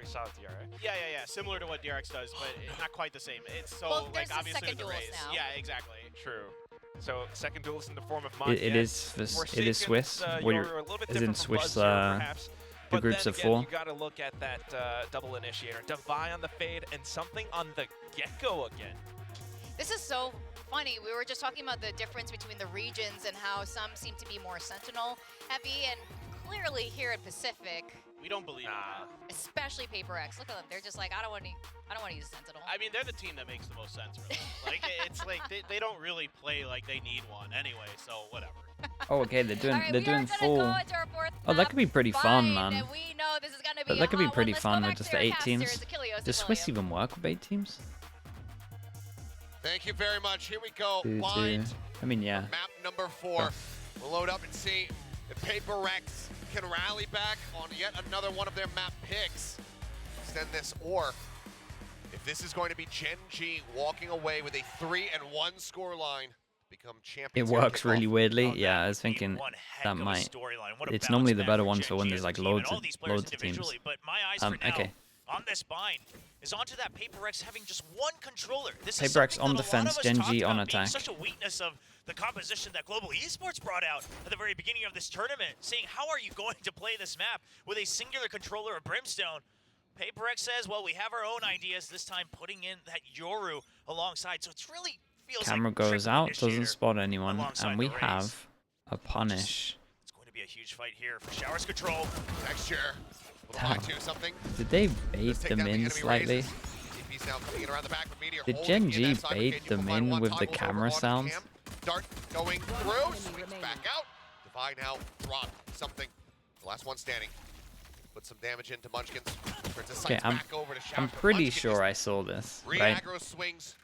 saw with DRX. Yeah. Similar to what DRX does, but not quite the same. It's so Well, like there's a obviously second the duelist race. now. Yeah, exactly. True. So second duelist in the form of Mod. It is Swiss. Is in Swiss the groups of 4. You got to look at that double initiator. Divide on the fade and something on the get-go again. This is so funny. We were just talking about the difference between the regions and how some seem to be more Sentinel heavy, and clearly here in Pacific, We don't believe it. especially PRX. Look at them. They're just like, I don't want to use Sentinel. I mean, they're the team that makes the most sense for them. Like, it's like they don't really play like they need one anyway, so whatever. Oh, okay, they're doing Alright, they're we are doing gonna full. go into our fourth Oh, that map. could be pretty fun, man. And we know this is gonna be That could be a hot pretty one. Let's fun go with back just to the our 8 teams. casters, Achilles Does and Swiss William. even work with 8 teams? Thank you very much. Here we go. Two, Blind. two. I mean, yeah. Map number 4. We'll load up and see if PRX can rally back on yet another one of their map picks. Extend this, or if this is going to be GenG walking away with a 3-1 scoreline, become It champions. works really weirdly. Oh, Yeah, that I was would be thinking one heck that of a might. storyline. What a It's bounce normally the back better for ones for when GenG there's as a like team, and loads all of these players teams. individually, But my eyes for now Okay. on this bind is onto that PRX having just one controller. This PRX is something on that a lot defense, of us GenG talked on about being attack. Such a weakness of the composition that Global Esports brought out at the very beginning of this tournament, saying how are you going to play this map with a singular controller of Brimstone? PRX says, well, we have our own ideas, this time putting in that Yoru alongside. So it's really feels Camera like goes triple out, doesn't initiator spot anyone, alongside and we the race. have a punish. It's going to be a huge fight here for Showers Control. Texture. Damn. To something. Did they Let's bait take them down the in enemy slightly? races. TP's now coming in around the back with Meteor Did holding in GenG that side bait brigade. You them can find in one with the toggles over camera onto sounds? Cam. Dart going through, swings back out. Divine now dropped something. The last one standing. Put some damage into Munchkins. Okay, I'm pretty sure I saw this, right? Re-aggro swings.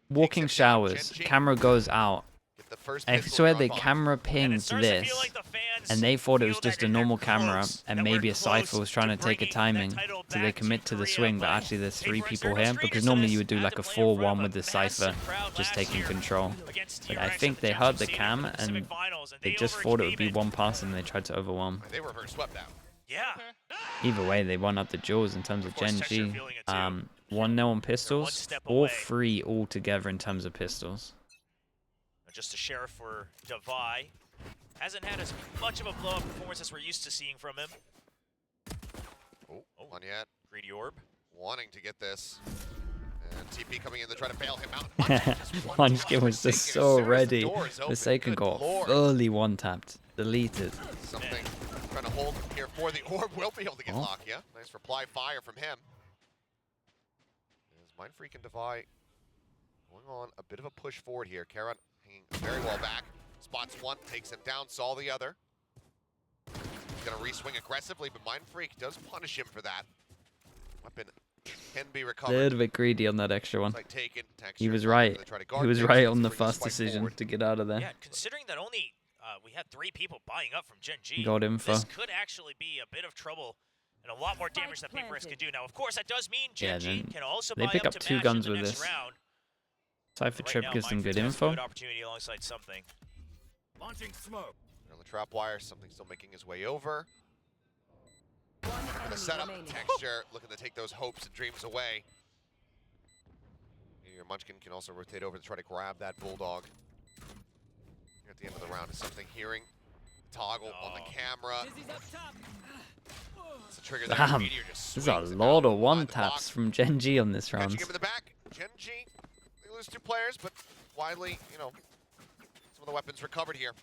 Walking takes him down. showers, GenG camera goes out. get the first I pistol swear drop the on. camera And it pinged starts to feel this, like the fans and they thought it was feel just that a they're normal camera, close, and that we're maybe a close Cypher was trying to take a bringing that timing. title Do they back commit to the Korea, swing? But but actually there's 3 PRX people are here, no because strangers to normally this. you would do Had like to a play in front 4-1 of with a the massive Cypher, crowd just last taking year control. against But I TRX think at the they heard the Championship cam, Stadium in and the Pacific Finals, and they just thought it would be overachieved. one pass, and they tried to overwhelm. They were reverse swept out. Yeah. Either way, they won up the duels in terms of Of course, Texture GenG. feeling it too. 1-0 on pistols, step all away. 3 all together in terms of pistols. Just a sheriff for Davai. Hasn't had as much of a blow-up performance as we're used to seeing from him. Oh, one yet. Greedy Orb. Wanting to get this. And TP coming in to try to bail him out. Munchkin was just so ready. Forsaken Good got lord. fully one-tapped. Deleted. Something trying to hold him here for the orb. Will be able to get Oh. locked, yeah? Nice reply fire from him. As Mind Freak and Divide going on a bit of a push forward here. Karan hanging very well back. Spots one, takes him down, saw the other. He's gonna re-swing aggressively, but Mind Freak does punish him for that. Weapon can be A recovered. little bit greedy on that extra one. Like taken, He was Texture, right. gonna try to He guard was things, right so on the brings first Spike decision forward. to get out of there. Yeah, considering that only we had 3 people buying up from GenG, Got info. this could actually be a bit of trouble and a lot more damage that PRX can do. Now, of course, that does mean Yeah, GenG then can also they buy pick up up to 2 match guns in the with next this. round. Cypher Right Trip now, gives them Mind good Freak has a info. Good opportunity alongside something. Launching smoke. On the trap wire, something still making his way over. One The setup, remaining. Texture, looking to take those hopes and dreams away. Your Munchkin can also rotate over to try to grab that Bulldog. Here at the end of the round is something hearing. Toggle on the camera. It's a trigger there. Damn, Meteor just there's a swings him lot out of behind the one-taps box. from GenG on this Catching round. him in the back. GenG, they lose 2 players, but widely, you know, some of the weapons recovered here.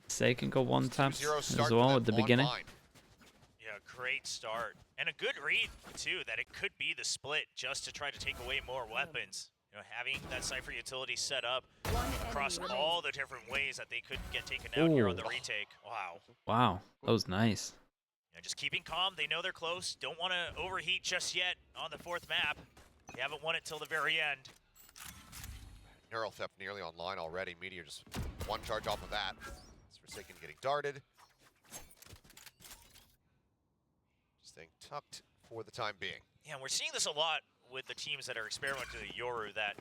Forsaken got 1-taps 2-0 as start for well them at the on beginning. Vine. Yeah, great start. And a good read, too, that it could be the split just to try to take away more weapons. You know, having that Cypher utility set up across all the different ways that they could get taken out here on the Ooh. retake. Wow. Wow, that was nice. Yeah, just keeping calm. They know they're close. Don't want to overheat just yet on the 4th map. They haven't won it till the very end. Neural Theft nearly online already. Meteor just 1 charge off of that. It's Forsaken getting darted. Staying tucked for the time being. Yeah, and we're seeing this a lot with the teams that are experimenting with Yoru that,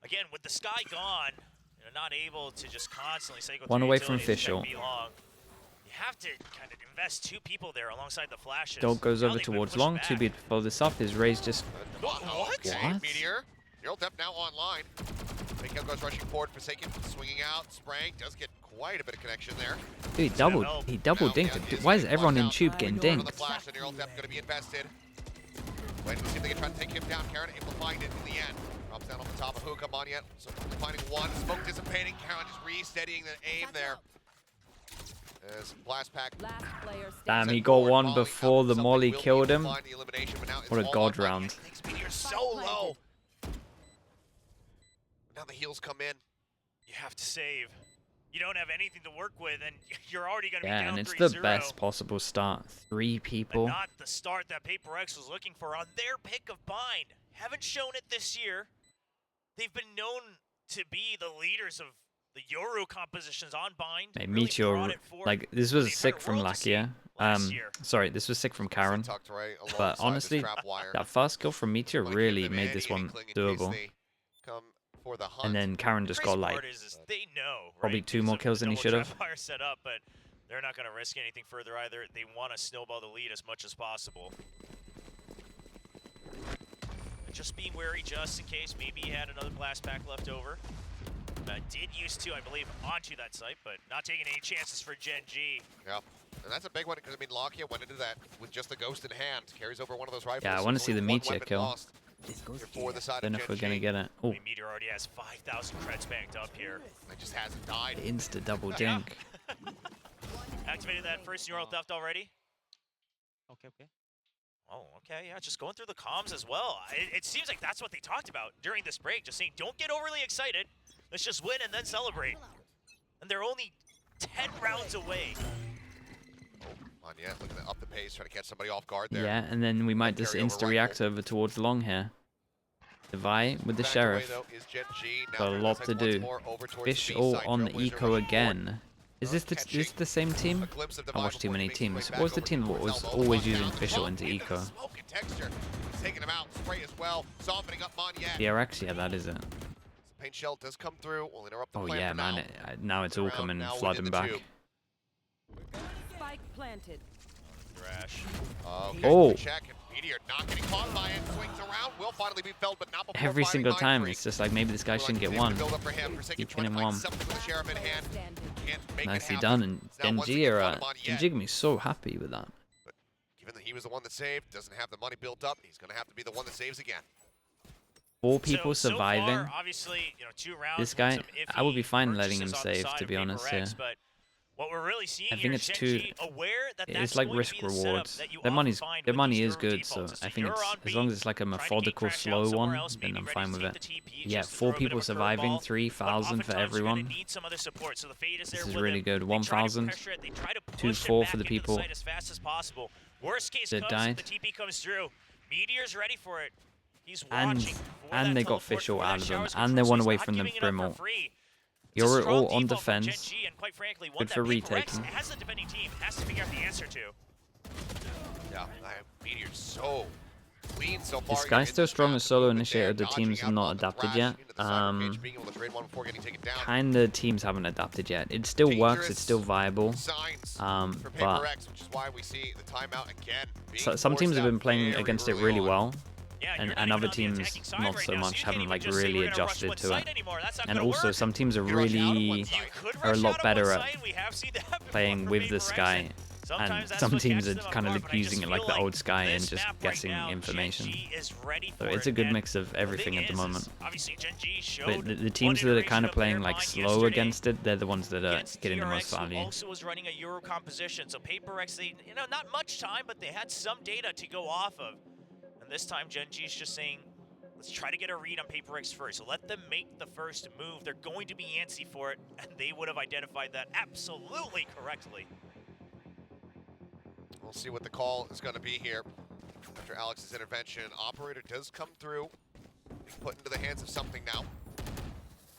again, with the sky gone, you know, not able to just constantly cycle One through away from utilities, check official. B long. have to kind of invest 2 people there alongside the flashes. Dog goes Now over they can towards push long. back. 2 beat follow this up. His Raze just... What? What? Meteor. Neural Depth now online. Fake Out goes rushing forward. Forsaken swinging out. Spraying does get quite a bit of connection there. Dude, he double dinked it. Dude, why is everyone in tube getting Another dinked? flash. The Neural Depth going to be invested. Wait to see if they can try to take him down. Karen able to find it in the end. Drops down off the top of Hookah on yet. So finding one. Smoke dissipating. Karen just re-steadying the aim there. As Blast Pack. Last player Damn, standing. he got one before the molly killed him. What a god round. Meteor so low. Now the heals come in. You have to save. You don't have anything to work with, and you're already going to be Yeah, down and it's 3-0. the best possible start. 3 people. But not the start that PRX was looking for on their pick of Bind. Haven't shown it this year. They've been known to be the leaders of the Yoru compositions on Bind. Hey, Really brought Meteor, it forward like, this for was the sick entire from world to see Lakia. last year. Sorry, this was sick from Karen. Tucked right But alongside this honestly, trap wire. that first kill from Meteor Wanna give really them made any this one inkling in case doable. they come for the hunt. And then Karen just got Crazy like part is they know, probably right? 2 Because more of kills the than he double should have. trap fire set up, but they're not going to risk anything further either. They want to snowball the lead as much as possible. And just being wary just in case. Maybe he had another blast pack left over. Did use to, I believe, onto that site, but not taking any chances for GenG. Yeah, and that's a big one because I mean Lakia went into that with just the ghost in hand, carries over one of those rifles. Yeah, I so want to see the only one Meteor weapon kill. lost here for the side Don't know of if we're GenG. gonna get it. I Oh, mean, Meteor already has 5,000 creds banked up here. It just hasn't died. insta double dink. Activated that first neural theft already. Okay. Oh, okay, yeah, just going through the comms as well. It seems like that's what they talked about during this break, just saying, don't get overly excited. Let's just win and then celebrate. And they're only 10 rounds away. Oh, on yet, looking to up the pace, trying to catch somebody off guard there. Yeah, and then we might just Carry over insta-react over towards long here. Devi with the Back Sheriff. away, though, is GenG. Now Got a turning lot their to sights once do. more over towards Fish B all side. on the Trailblazer eco rushing again. Is this the same team? A glimpse of I Divine watched too before many he makes his way teams. back What was the over team that towards was Elbow. always Lockdown, using Fischl smoke into the eco? Smoke and texture. He's taking him out. Spray as well. Softening up Monyet. PRX, yeah, that is it. Paint shell does come through. We'll interrupt the Oh plan yeah, for man. now. Now it's all Round coming now flooding within the back. tube. Spike planted. Thrash. Okay, Oh. check. And Meteor not getting caught by it. Swings around. Will finally be felled, but not before Every finding single Mind time, Freak. it's just like maybe this guy shouldn't get one. Build up for him. Forsaken Keep trying to getting find one. something with the Sheriff in hand. Standing. Can't make it Nicely happen. done, and Now once GenG again, are bottom on yet. GenG gonna be so happy with that. Given that he was the one that saved, doesn't have the money built up, he's going to have to be the one that saves again. 4 people so surviving. far, obviously, 2 rounds. This with guy, some I would be iffy fine letting him purchases on the save, side to of be honest, PRX, yeah. But what we're really seeing I here think is it's GenG too. aware that It's that's like going to risk be the setup rewards. that you Their often find their with money these is Euro good, so defaults. It's I like think you're it's on as long B, as it's like a trying to methodical, crash out slow somewhere one, else, then maybe I'm ready fine to with take it. the TP, Yeah, just to 4 throw a bit people of a surviving, curveball, but 3,000 for oftentimes you're gonna everyone. need some other support, so the Fade is This there is with really him. good. They try to 1,000. pressure it, they try to push 2-4 it for the back into people site as fast as possible. Worst case that comes, died. the TP comes through. Meteor's ready for it. He's And- watching for and that they got teleport, Fischl for that out of them, showers and control, they're so one he's away not from the giving it up for Brimwall. free. It's a You're strong all on default from defense. GenG, and quite frankly, one Good that for PRX, retaking. as the defending team, has to figure out the answer to. Yeah, Meteor's so clean so far. This guy's still strong as solo initiator. The Dodging teams have out not on the adapted thrash yet. into the cyber cage, being able to trade one before getting taken down. Kinda teams haven't adapted yet. It still works. It's still viable. Signs for But PRX, which is why we see the timeout again. some teams have been playing very against it early really on. well. Yeah, And you're not other even on the teams attacking side not right so now, much, you can't haven't even like just say really we're gonna rush adjusted one to side it. anymore. That's not And gonna also work. some teams are You rush out on one really side. You could are a rush lot out on better one at side. We have seen that before playing from with the PRX. Sky. Sometimes And that's some what teams catches are them kind off of guard, but I using just it like feel the old Sky and this just map guessing right now, information. GenG is ready So for it's it, a good and mix of the everything thing at the is moment. Obviously, GenG showed But the one teams that are iteration kind of of playing their like mind slow yesterday against it, they're the ones that are against getting the most PRX, who value. also was running a Euro composition. So PRX, they, not much time, but they had some data to go off of. And this time, GenG is just saying, let's try to get a read on PRX first. So let them make the first move. They're going to be antsy for it, and they would have identified that absolutely correctly. We'll see what the call is going to be here. After Alex's intervention, Operator does come through. He's put into the hands of something now,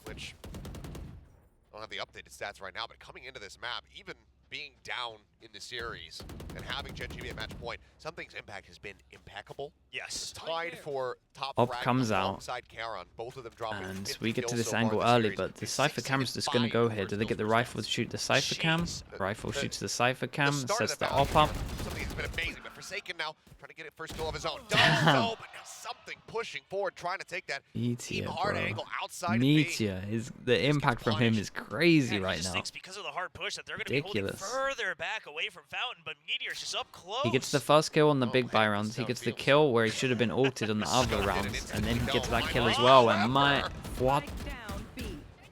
which I don't have the updated stats right now, but coming into this map, even being down in the series and having GenG be at match point, Something's impact has been impeccable. Yes. Tied for top Op frag comes out, alongside Karon, both of them dropping and 50 we get to kills this so far angle this early, series. but the It's Cypher 6 Cam's seconds just going to go behind here. Do they get the first rifle to shoot the Cypher Cam? Jeez. Rifle shoots the Cypher The Cam, start of sets the the value op up. Something that's been amazing, but Forsaken now trying to get it first kill of his own. Does so, but now Something pushing forward, trying to take that Meteor, deep hard bro. angle outside Meteor, the impact from him is crazy Yeah, he right just now. thinks because of the hard push that they're going to be holding Ridiculous. further back away from Fountain, but Meteor's just up close. He gets the first kill on the big buy hey, rounds. He gets the downfield. kill where he should have been ulted on the other rounds, and then he gets that kill as well. And what? Spike down B.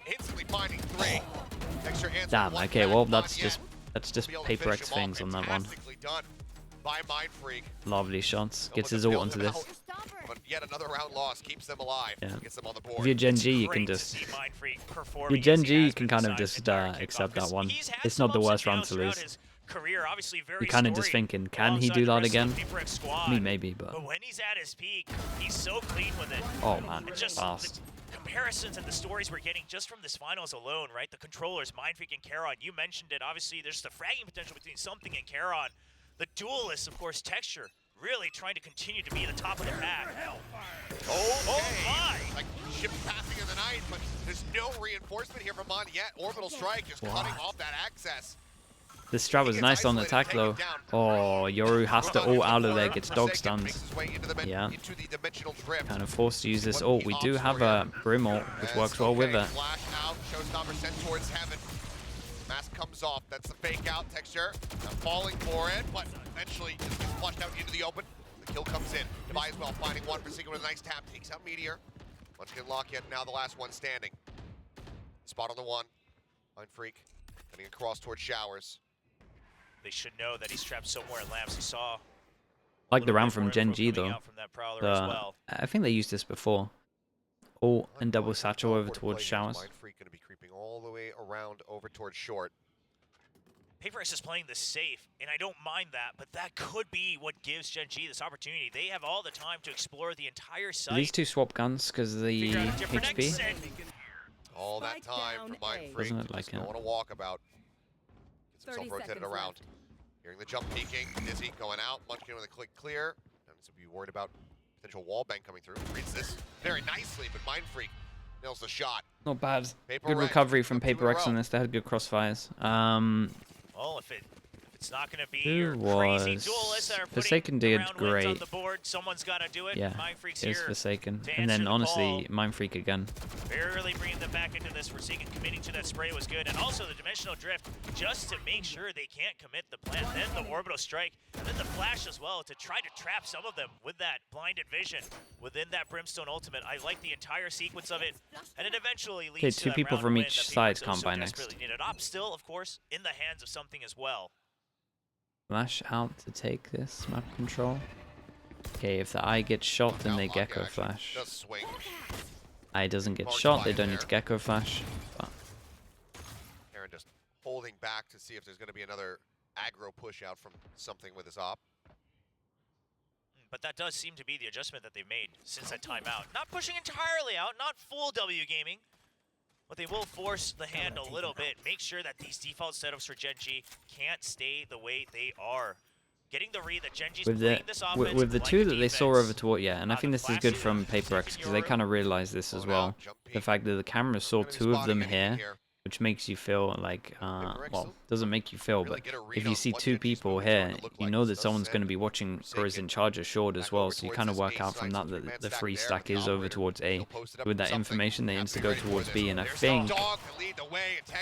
instantly finding 3. Extra answer Damn. one Okay, back, well not that's yet. just Be able to Paper finish X him off. things on that one. Fantastically done by Mindfreak. Lovely shots. Gets Almost his ult built onto him this. out, but yet another round lost keeps them alive. Yeah. Gets them on the If board. you're GenG, you Great can to just see Mindfreak performing Your as he GenG, you has can been kind of this just entire kickoff, accept that 'cause one. he's had It's some not the ups and worst round downs to throughout lose. his career, obviously very You're kind of just storied thinking, can he alongside do the that rest of again? the PRX squad. I mean, maybe, but But when he's at his peak, he's so clean with it. oh man, And just fast. the comparisons and the stories we're getting just from this finals alone, right? The controllers, Mindfreak and Karon, you mentioned it. Obviously, there's the fragging potential between Something and Karon. The duelists, of course, Texture, really trying to continue to be the top of the pack. Oh my! Like ship passing in the night, but there's no reinforcement here from Mon yet. Orbital Strike just cutting off that access. The strat was nice on attack though. Oh, Yoru has to ult out of there, gets dog stuns. Yeah. Kind of forced to use this ult. We do have a Brim ult, which works well with it. Flash out, Showstopper sent towards heaven. Mask comes off, that's the fake out. Texture falling for it, but eventually just gets flushed out into the open. The kill comes in. Devi as well, finding one. Forsaken with a nice tap, takes out Meteor. Munchkin lock yet, now the last one standing. Spot on the one. Mindfreak heading across towards Showers. They should know that he's trapped somewhere in Lamps. He saw Like the round from GenG coming though. out from that Prowler as well. I think they used this before. Ult and double satchel over towards Showers. Mindfreak going to be creeping all the way around over towards short. PRX is playing this safe, and I don't mind that, but that could be what gives GenG this opportunity. They have all the time to explore the entire Do site. these two swap guns because of the Figure out a different HP? exit. All that Spike time down for Mindfreak. Doesn't look like just it. going on a walkabout. Gets 30 himself rotated seconds around. left. Hearing the jump peeking. Dizzy going out. Munchkin with a click clear. Don't need to be worried about potential wall bang coming through. Reads this very nicely, but Mindfreak nails the shot. Not bad. Paper Good Rex, recovery from up 2 in a Paper X row. on this. They had good crossfires. Well, if it's not going to be Who your crazy was- duelists that are Forsaken putting did round wins on great. the board, someone's got to do it. Yeah, Mindfreak's it's here. Forsaken. to And answer then the honestly, call. Mindfreak again. Barely bringing them back into this. Forsaken committing to that spray was good. And also the Dimensional Drift, just to make sure they can't commit the plant. Then the Orbital Strike, and then the Flash as well to try to trap some of them with that blinded vision within that Brimstone Ultimate. I like the entire sequence of it. And it eventually leads Okay, to two that people round from win each that side PRX can't so buy next. desperately needed. Op still, of course, in the hands of Something as well. Flash out to take this map control. Okay, if the eye gets shot, then they Lock Gecko action. Flash. Does swing. Eye doesn't get Marked shot, by they it don't need there. to Gecko Flash. But Aaron just holding back to see if there's going to be another aggro push out from Something with his op. But that does seem to be the adjustment that they've made since that timeout. Not pushing entirely out, not full W gaming, but they will force the hand a little bit. Make sure that these default setups for GenG can't stay the way they are. Getting the read that GenG's with playing the this offense with the like two a that they saw defense. over to what, yeah, and I think this is good from Paper X because they kind of realized this as well. The fact that the camera saw two of them here, which makes you feel like, well, doesn't make you feel, but if you see two people here, you know that someone's going to be watching or is in charge of short as well, so you kind of work out from that that the free stack is over towards A. With that information, they insta go towards B, and I think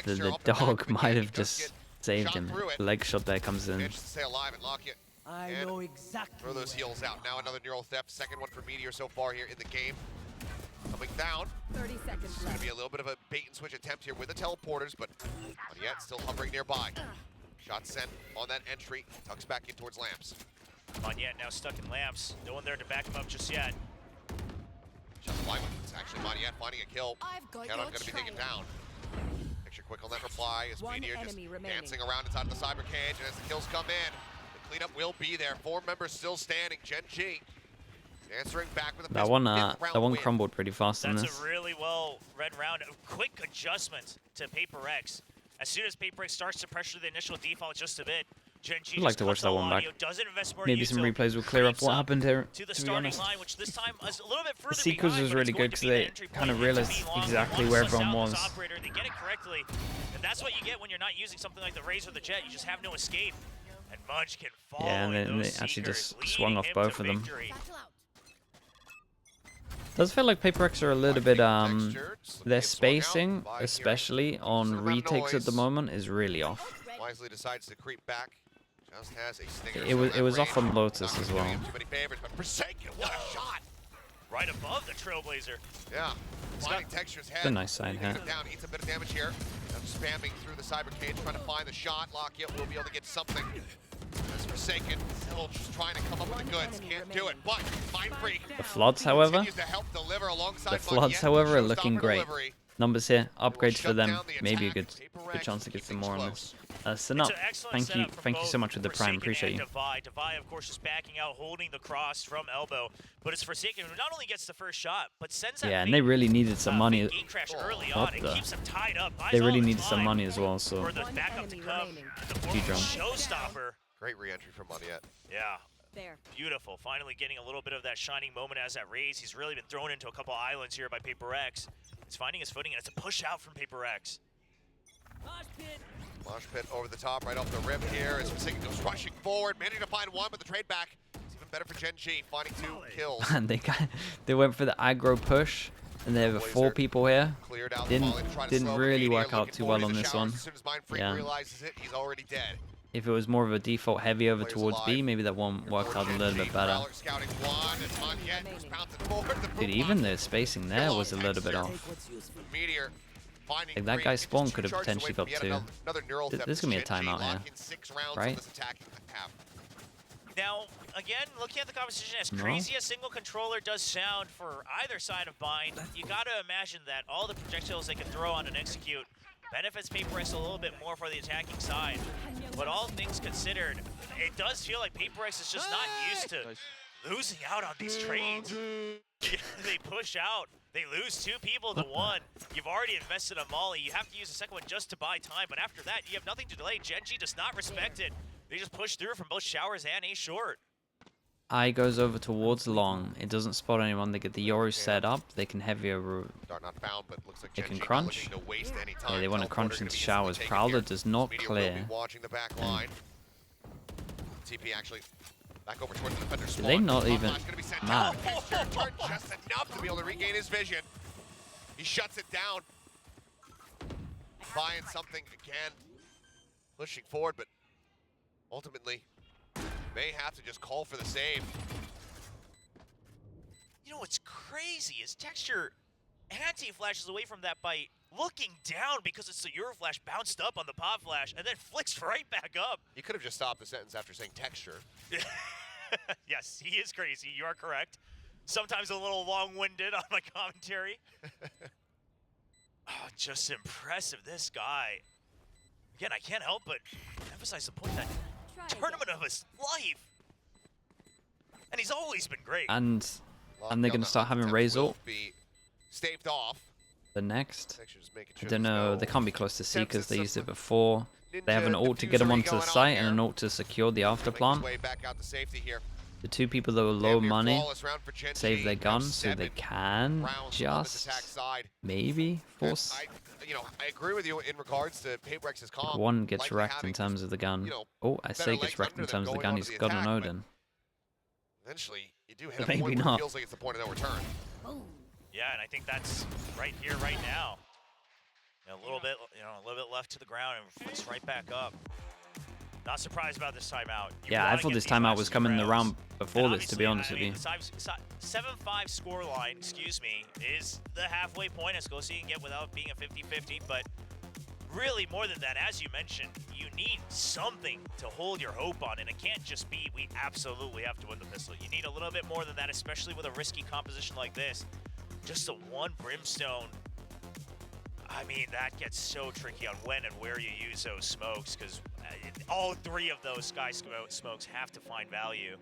the dog might have just saved him. The leg shot there comes in. Managed to stay alive and lock it. I And know exactly. Throw those heals out. Now another neural theft. Second one for Meteor so far here in the game. Coming down. 30 seconds It's going to left. be a little bit of a bait and switch attempt here with the teleporters, but not yet. Still hovering nearby. Shot sent on that entry. Tucks back in towards Lamps. Monyet now stuck in Lamps. No one there to back him up just yet. Shot fly with it's actually Monyet finding a kill. I've got Count your going to be taken trail. down. Extra quick on that reply as One Meteor just enemy remaining. dancing around inside of the cyber cage, and as the kills come in, the cleanup will be there. 4 members still standing. GenG answering back with a That one crumbled pretty fast on That's this. a really well read round. A quick adjustment to Paper X As soon as PRX starts to pressure the initial default just a bit, GenG I'd like to watch that one back. Maybe some replays will clear up what happened here, to the to be starting honest. line, which this time is a little bit further The sequels behind, was but really it's going good to because be the they entry kind of point into realized B-Long. exactly They where want to everyone suss out this was. operator, they get it correctly, and that's what you get when you're not using something like the Raze or the Jet. You just have no escape. And Munchkin following Yeah, and then those they actually Seekers, just swung off leading him both to of them. victory. Does feel like PRX are a little bit Texture, just looking their to get swung out spacing, by hearing especially some on amount of retakes at the noise. moment, is really off. Wisely decides to creep back. Just has a stinger. It was off on Lotus as well. Too many favors, but Forsaken, what a shot! Right above the Trailblazer. Yeah. Finding Texture's head. It's a nice side Taking hit. him down, eats a bit of damage here. Spamming through the cyber cage, trying to find the shot. Lockett will be able to get something. As Forsaken still just trying to come up with the goods. Can't do it, but Mind Freak The Floods, however, continues to help deliver alongside the Floods, Bucket. however, are Showstopper looking great. delivery. Numbers here, upgrades for shut them. down the Maybe a attack. good chance to get some more on this. So It's no, an excellent thank you setup from so both much for the Forsaken prime. Appreciate and you. Devi, of course, is backing out, holding the cross from elbow. But it's Forsaken who not only gets the first shot, but sends that Yeah, and big, they really needed some money. big gate crash early Up on. It there. keeps them tied up. They Buys really all the needed some time money as well. So for the backup to enemy come. remaining. The Huge former jump. showstopper. Great re-entry from Moneyette. Yeah. There. Beautiful. Finally getting a little bit of that shining moment as that Raze. He's really been thrown into a couple islands here by PRX. He's finding his footing, and it's a push out from PRX. Mosh pit over the top, right off the rim here. As Forsaken goes rushing forward, managing to find one, but the trade back. It's even better for GenG, finding 2 kills. and they went for the aggro push, and there were 4 people here. Cleared out Didn't- the volley to try to didn't slow really Meteor, work out looking too forward well in on the this showers. one. As soon as Mind Freak Yeah. realizes it, he's already dead. If it was more of a default heavy over Players towards B, alive. maybe that one worked out a little bit better. Prowler scouting one, and Moneyette was bouncing forward. The Dude, boot even block. the spacing there was a little bit off. Meteor finding Like, that three, guy's just spawn 2 could have charges potentially away from got yet 2. Another neural theft. There's gonna be a GenG timeout here, locking 6 rounds right? on this attacking half. Now, again, looking at the composition, as No. crazy as single controller does sound for either side of Bind, you gotta imagine that all the projectiles they can throw on and execute benefits PRX a little bit more for the attacking side. But all things considered, it does feel like PRX is just not used to losing out on these trades. They push out, they lose 2 people to 1. You've already invested a molly, you have to use a second one just to buy time, but after that, you have nothing to delay. GenG does not respect it. They just push through from both showers and a short. I goes over towards long. It doesn't spot anyone. They get the Yoru set up. They can heavy over. Dart not found, but looks like They can GenG not crunch. looking to waste any Yeah, time. they want to Teleporter crunch gonna into be showers. instantly taken Prowler here. does not Meteor will be clear. watching the back line. TP actually back over towards the defender spawn. they not Top even flash gonna be sent mad? down. Texture turned just enough to be able to regain his vision. He shuts it down. Buying something again. Pushing forward, but ultimately may have to just call for the save. You know what's crazy is Texture anti-flashes away from that by looking down because it's the Euroflash bounced up on the pop flash and then flicks right back up. You could have just stopped the sentence after saying texture. Yes, he is crazy. You are correct. Sometimes a little long-winded on my commentary. Oh, just impressive, this guy. Again, I can't help but emphasize the point that tournament of his life. And he's always been great. And they're gonna start having Raze ult Be staved off. the next. Texture's making I sure don't there's know. no They can't be close to C because they attempts used at it before. They have an ninja ult to get them diffusery onto the going on site and here. an ult to secure the after Make his plant. way back out to safety here. The 2 people that were Damn low near money flawless round for GenG. save their Now guns, so they 7 can rounds on this attack just side. maybe And force. I agree with you in regards to PRX's comp. One gets likely wrecked in having terms of the gun. you know, Oh, I better say legs gets wrecked under in them terms of the going gun. onto He's the got an attack, but Odin. Eventually, you do hit a Maybe point where not. it feels like it's the point of no return. Yeah, and I think that's right here, right now. A little bit, a little bit left to the ground and flicks right back up. Not surprised about this timeout. You Yeah, I wanna thought get this these timeout last was 2 coming in the rounds. round before And this, to be honest obviously, with you. the 7-5 score line, excuse me, is the halfway point as close as you can get without being a 50-50. But really, more than that, as you mentioned, you need something to hold your hope on, and it can't just be we absolutely have to win the pistol. You need a little bit more than that, especially with a risky composition like this. Just the one Brimstone. I mean, that gets so tricky on when and where you use those smokes, because all 3 of those sky smokes have to find value.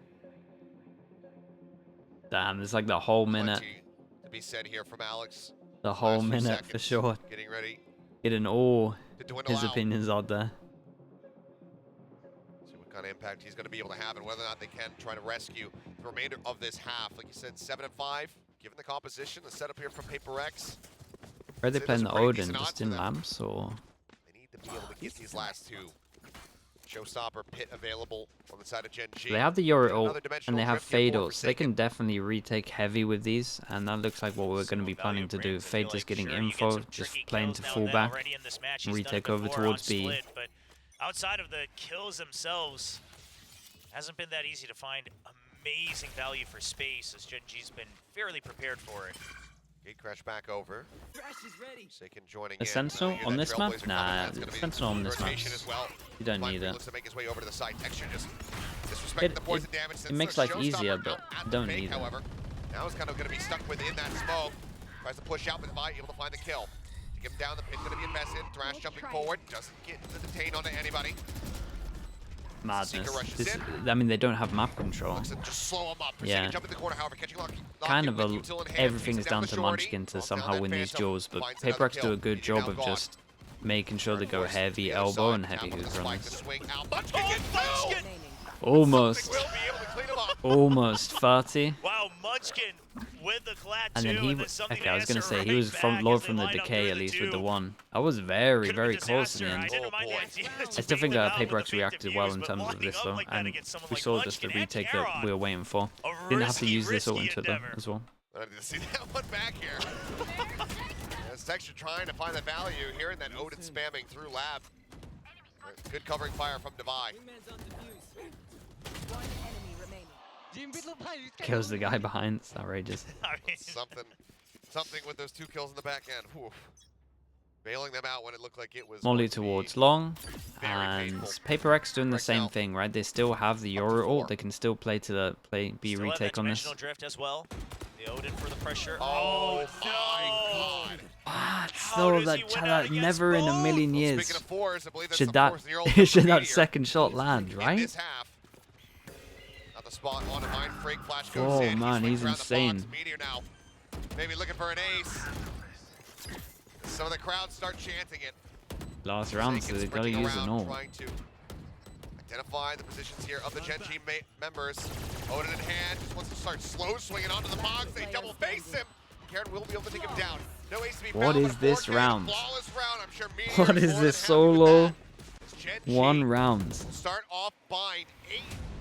Damn, there's like the whole minute. Plenty to be said here from Alex. The whole Last few minute for seconds, sure. Getting ready Getting all to dwindle His out. opinion's out there. See what kind of impact he's going to be able to have and whether or not they can try to rescue the remainder of this half. Like you said, 7-5. Given the composition, the setup here from PRX. Are they I'd say playing there's the pretty Odin decent just odds in for them. lamps, or? They need to be able to get these last two. Showstopper pit available on the side of GenG. They have the Yori Another ult, and dimensional they have drift here Fade for ult, so they Forsaken. can definitely retake heavy with these, and that looks like what we're going to be planning to do. Fade just getting info, just playing to full back, retake over towards B. Split, but outside of the kills themselves, hasn't been that easy to find amazing value for space, as GenG's been fairly prepared for it. Gate crash back over. Forsaken joining A in. Sentinel You hear on that this map? Trailblazer Nah, coming. That's gonna be Sentinel on this map. rotation as well. You don't need it. Looks to make his way over to the side. Texture just disrespecting It- the poison damage. it makes life easier, Showstopper but out at you the don't fake, need it. however. Now he's kind of going to be stuck within that smoke. Tries to push out, but able to find the kill. To get him down, the pin's going to be invested. Thrash jumping forward. Doesn't get the detain onto anybody. Madness. rushes This, in. I mean, they don't have map control. Looks to just slow him up. Yeah. Forsaken jump in the corner, however, catching lock Kind of everything Using is that down to majority. Munchkin to Falls somehow down win that these Phantom, duels, but finds another PRX do kill. a good Meteor job now of gone. just making sure they go Force heavy the other elbow side. and heavy Tap on the goose spike runs. to swing out. Munchkin gets Munchkin! through! Almost. Will be able to clean him up. Almost 30. Wow, Munchkin with the clad And two, then he, then something okay, I was gonna answer say he right was from back Lord as they from the line up Decay through at the least with the two. one. I was very, Could've very been close in the disaster. I end. didn't Oh, mind the boy. idea I to still think bait them out with PRX the reacted fake well in diffuse, terms but of this lining though, up like that and against someone we like saw just the Munchkin and retake that Karon. we were waiting for. A Didn't have to risky, use this ult risky into them endeavor. as well. I didn't see that one back here. As Texture trying to find the value here in that Odin spamming through lab. Good covering fire from Devi. One enemy remaining. Kills the guy behind. It's outrageous. I mean, Something with those two kills in the back end. Whew. Bailing them out when it looked like it was Molly going to be towards long, very and painful. PRX doing the Right same now. thing, right? They still have the Yoro ult. They can still play to the B still have that retake on this. dimensional drift as well. The Odin for the pressure. Oh, no! my God. What? How So does that, he win out against never in a both? million Well, years speaking of fours, I believe that's should the that fourth year-old should that Meteor second shot land, in right? this half. Not the spot on a Mind Freak. Flash goes Oh, in. man, He he's swings around the box. insane. Meteor now maybe looking for an ace. Some of the crowd start chanting it. Last round, so Forsaken they gotta sprinting use it around, all. trying to identify the positions here of the GenG members. Odin in hand, just wants to start slow swinging onto the box. They double face him. Karon will be able to take him down. No ace to be What found, is but a this 4K round? flawless round. I'm sure Meteor What is more this than happy with solo? that. GenG One round. will start off bind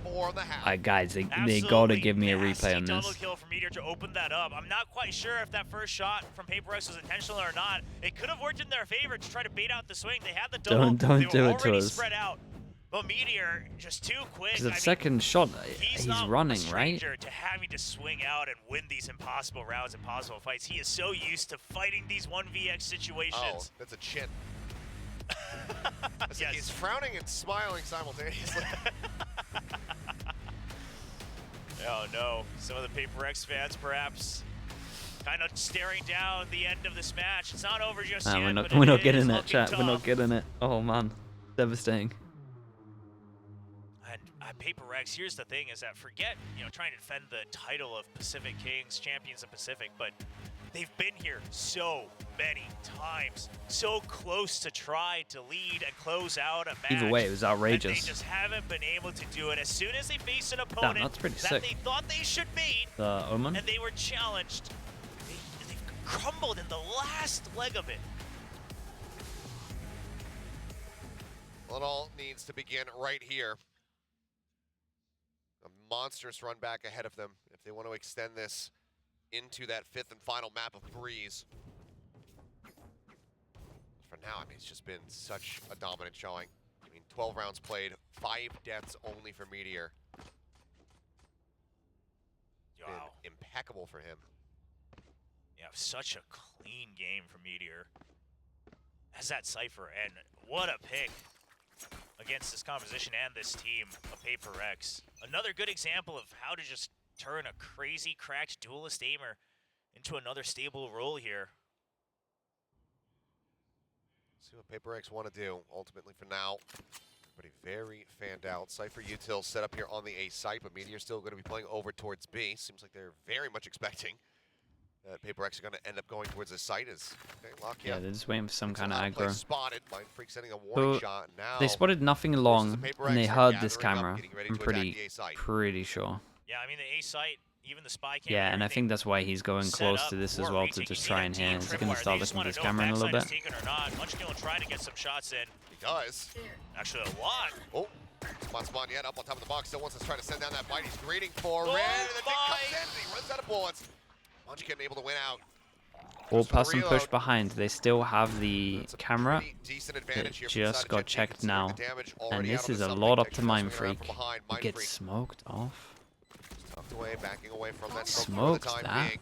8-4 on the half. Alright, guys, they gotta Absolutely give me a nasty replay on double this. kill from Meteor to open that up. I'm not quite sure if that first shot from PRX was intentional or not. It could have worked in their favor to try to bait out the swing. They had the double. Don't they were do it to already us. spread out. But Meteor just too quick. Because I the mean, second shot, he's he's not running, a right? stranger to having to swing out and win these impossible rounds, impossible fights. He is so used to fighting these 1vx Oh, situations. that's a chin. Yes. He's frowning and smiling simultaneously. Oh no, some of the PRX fans perhaps kind of staring down the end of this match. It's not over just yet. We're not, but we're it not is getting it, looking chat. We're not tough. getting it. Oh man, devastating. And PRX, here's the thing: is that forget trying to defend the title of Pacific Kings, champions of Pacific, but they've been here so many times, so close to try to lead and close out a match. Either way, it was and outrageous. they just haven't been able to do it. As soon as they face an opponent that's pretty that sick. they thought they should beat, The Omen. and they were challenged, they crumbled in the last leg of it. Well, it all needs to begin right here. A monstrous run back ahead of them if they want to extend this into that fifth and final map of Breeze. For now, I mean, it's just been such a dominant showing. I mean, 12 rounds played, 5 deaths only for Meteor. It's been Wow. impeccable for him. Yeah, such a clean game from Meteor. As that Cypher, and what a pick against this composition and this team of PRX. Another good example of how to just turn a crazy cracked duelist aimer into another stable role here. See what PRX want to do ultimately for now. Everybody very fanned out. Cypher Util set up here on the A site, but Meteor still going to be playing over towards B. Seems like they're very much expecting PaperX are going to end up going towards the site as Lock. Yeah, they're just waiting for some It's kind of a lot plays aggro. spotted. Mind Freak sending a warning So shot now. they spotted nothing versus long, the and PaperX, they they're heard this gathering up, camera. getting ready I'm to attack the A site. pretty sure. Yeah, I mean, the A site, even the spy cam. Yeah, and I think that's why he's going set close up to this for as well, to retaking just the try and NT hear. Is he trip going wire. to start They just looking at this wanna know camera in a if little bit? backside is taken or not. Munchkin will try to get some shots in. He does. Actually, a lot. Oh, spawn yet up on top of the box. Still wants to try to send down that bite. He's greeting for Oh Red, and the thing my. comes in, and he runs out of bullets. Munchkin able to win out. All Goes for the pass and push reload. behind. They still have the That's a camera. pretty decent It advantage here from the just side of got GenG, checked considering now. the damage And already this out on is the a sub lot lane. up to Texture Mind swinging around Freak. from behind. It Mind gets Freak smoked off. tucked away, backing away from that smoke for Smoked the time that. being.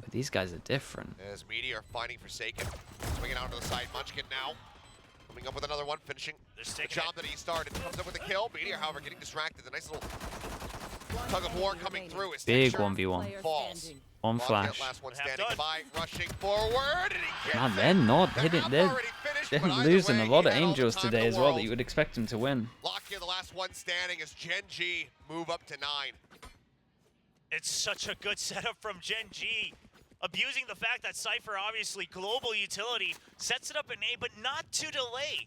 But these guys are different. As Meteor finding Forsaken, swinging out to the side. Munchkin now coming up with another one, finishing They're the sticking job that he started. Comes up with a kill. Meteor, however, getting distracted. A nice little tug of war coming through. His Big Texture 1v1. Player falls. standing. On Lock flash. Last one Half standing done. by, rushing forward, and he Man, gets they're it. not The hitting. half They're already finished, but either losing way, a lot he of had all the angels time in today the as well that world. you would expect them to win. Lock here, the last one standing as GenG move up to 9. It's such a good setup from GenG. Abusing the fact that Cypher, obviously global utility, sets it up in A, but not to delay.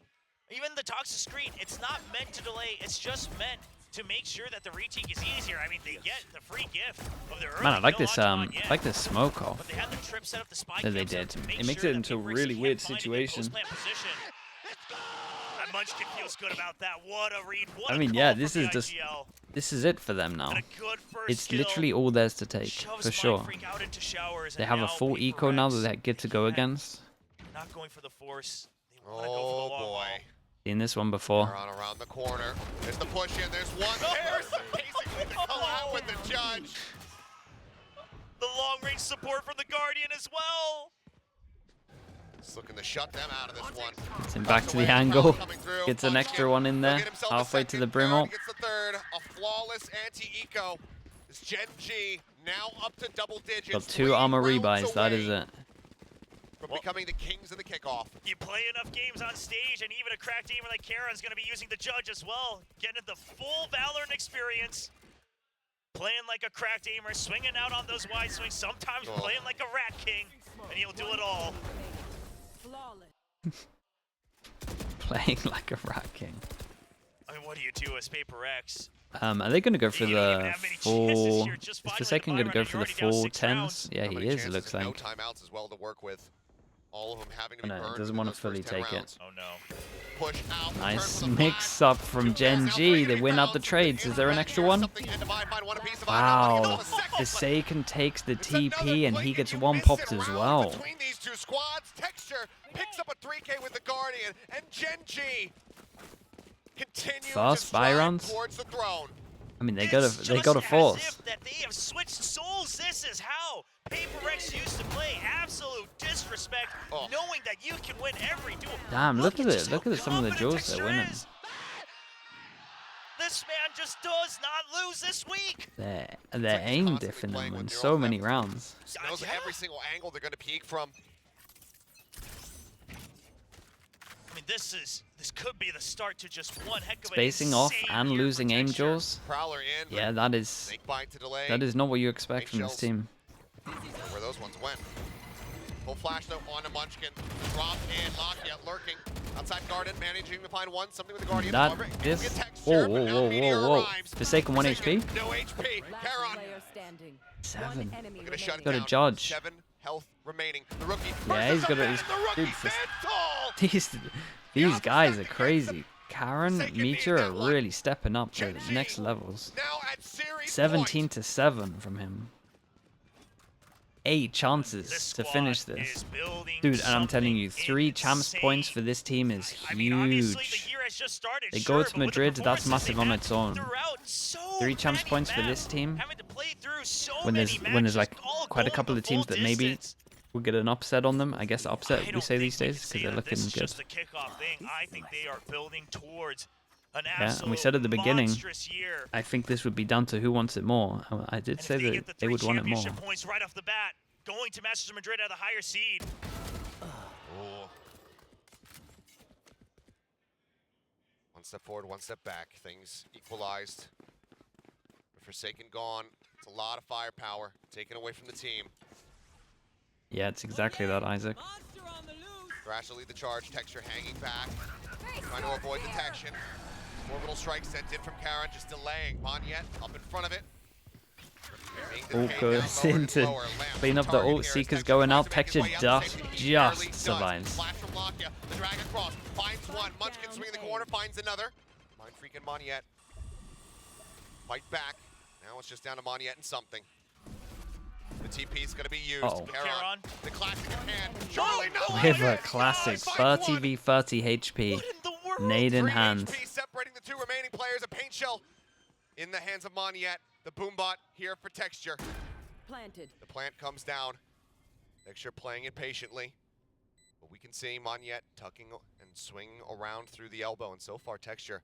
Even the toxic screen, it's not meant to delay. It's just meant to make sure that the retake is easier. I mean, they get the free gift of the early Man, I like kill this onto Onyet, like this smoke off. but they had the trip set up the spy that they cam set up did. to make It makes sure it that into a PRX really can't weird find a good situation. post-plant position. And Munchkin feels good about that. What a read. What I a mean, call yeah, from this the is just IGL. this is it for them now. And a good first It's kill. literally all theirs to take, Shoves for sure. Mind Freak out into showers, They and have a now full eco now that PRX they get to go can't- against. Not going for the force. They want to go for Oh the long boy. haul. Seen this one They're before. on around the corner. There's the push in. There's one. There's basically the call out with the judge. The long range support from the Guardian as well. Just looking to shut them out of this one. Gets him back to the Away, angle. coming through. Gets an Munchkin extra one in will there. get himself Halfway to the second, brim Baron up. Gets the third. A flawless anti-eco. This GenG now up to double digits. Got 2 3 armor rounds rebuys. That is away it. from becoming the kings of the kickoff. You play enough games on stage, and even a cracked gamer like Karen's going to be using the judge as well. Getting the full Valorant experience. Playing like a cracked aimer, swinging out on those wide swings, sometimes Oh. playing like a Rat King, and he'll do it all. Flawless. Playing like a rat king. I mean, what do you do as PaperX? Are they going to go for You don't even the have many chances full? here, just Is finally Forsaken going to the go Byron, for the you're already down full 6 10s? rounds. Yeah, How he many is. It chances looks and like. no timeouts as well to work with. All of them having to be No, it burned doesn't within wanna those first fully 10 take it. rounds. Oh no. Push out. Nice turn for the mix five. up from Two rounds, now three GenG. They to win out the rounds. trades. Is there an Right extra here, one? something and divide, find one apiece, divide, now, Wow. but he gets a second one. Forsaken takes the It's another TP and play he and gets you 1 miss popped it. as Round well. Between these two squads, Texture picks up a 3K with the Guardian, and GenG continues First to strive Byron's? towards the throne. I mean, they It's got just a force. as if that they have switched souls. This is how PaperX used to play. Absolute disrespect, Oh. knowing that you can win every duel. Damn, look at just it. Look how at some of the confident duels Texture they're winning. is. This man just does not lose this week. They're like he's aim constantly diffing playing them in with so neural many network. rounds. Knows Yeah. every single angle they're going to peek from. I mean, this could be the start to just one heck of an Spacing off insane and year for losing aim Texture. jaws. Prowler in. but Yeah, that is Snake bite to delay. not what you expect from this Eggshells. team. Where those ones went. Full flash though on to Munchkin. Drop in, Lock yet lurking. Outside Garden, managing to find one. Something with the Guardian. That However, it this. gets Texture, Whoa, but whoa, now whoa, Meteor whoa, whoa! arrives. Forsaken 1 HP. No HP. Last Karon player standing. 7. One enemy gonna shut it Got a down. judge. 7 health remaining. The rookie. Yeah, versus he's got a- the he's- man, the rookie dude, this- Fentol. These opposite guys are against crazy. Karen, Forsaken needed Meteor are that one. really stepping up to the GenG next levels. Now at series 17 point. to 7 from him. 8 chances This to squad finish is this. building Dude, and I'm telling something you, 3 champs points insane. for this team is I mean, obviously, huge. the year has just started. They sure, go but to with the Madrid, that's performances massive they've on had its own. throughout so 3 champs many points for maps, this team. having to play through so When many there's like matches, all quite a going couple the of teams full that maybe distance. will get an upset on them. I guess I upset we don't say think these we days can because say they're that looking this is good. just a kickoff thing. I think they are building towards an Yeah, and we said at the absolute beginning, monstrous year. I think this would be down to who wants it more. I did And say if they that get the they 3 would want it more. championship points right off the bat, going to Masters of Madrid at a higher seed. Ooh. One step forward, one step back. Things equalized. Forsaken gone. It's a lot of firepower taken away from the team. Yeah, it's exactly that, Isaac. Thrash will lead the charge. Texture hanging back, trying to avoid detection. Orbital strike sent in from Karen, just delaying. Monyet up in front of it. Ult goes into clean up the ult. Seeker's going up. Texture just survives. Flash from Lakia. The drag across. Finds one. Munchkin swinging the corner. Finds another. Mind freaking Monyet. Fight back. Now it's just down to Monyet and something. The TP is going to be used. Charon. The classic in hand. Surely no. With a classic 30 v 30 HP. What in the world? Nade in 3 hand. HP separating the 2 remaining players. A paint shell in the hands of Monyet. The boombot here for Texture. Planted. The plant comes down. Texture playing it patiently. But we can see Monyet tucking and swinging around through the elbow. And so far, Texture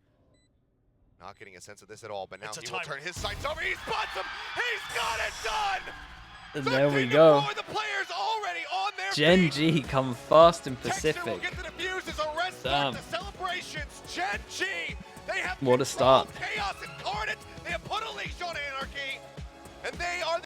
not getting a sense of this at all. But now he will turn his sights over. He spots him. He's got it done. And there we go. The players already on their GenG come fast and Texture will Pacific. get the defuse as a rest Damn. start the celebrations. GenG. They have What a start. Chaos incarnate. They have put a leash on Anarchy. And they are